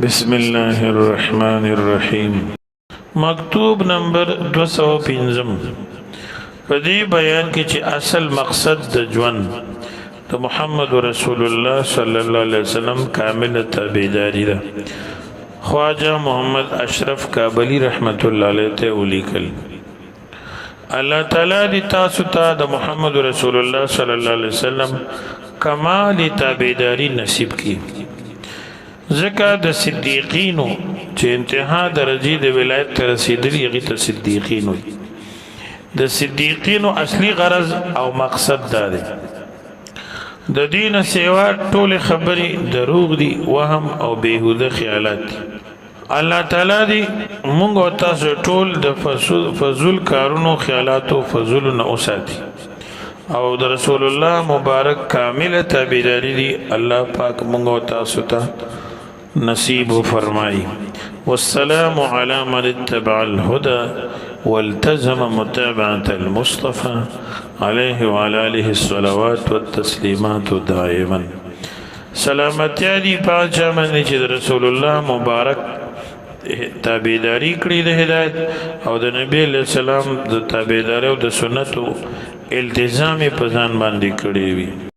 بسم الله الرحمن الرحیم. مکتوب نمبر 205 په دې بیان کې چې اصل مقصد د ژوند د محمد رسول الله صلی الله علیه وسلم کامل تابعداري ده. خواجه محمد اشرف کابلی رحمت الله علیه ته ولیکل الله تعالی دې تاسو ته د محمد رسول الله صلی الله علیه وسلم کمال تابعداري نصیب کړي. ځکه د صدیقینو چې انتها درجې د ولایت ته رسېدلي هغې ته صدیقین وي. د صدیقینو اصلي غرض او مقصد دا دی د دې نه سوا ټولې خبرې دروغ دي، وهم او بېهوده خیالات دي. الله تعالی دې موږ او تاسو ټول د فضول کارونو خیالاتو فضولونه وساتي او د رسول الله مبارک کامله تابعداري دي الله پاک موږ او تاسو ته نصیب فرمائی. والسلام على من اتبع الهدى والتزم متابعة المصطفى عليه وعلى آله الصلوات والتسليمات دائما. سلامتی دی پاچا من چې رسول الله مبارک تابعداري کړی د هدایت او د نبی علیہ السلام د تابعداري او د سنتو التزام په ځان باندې کړی وي.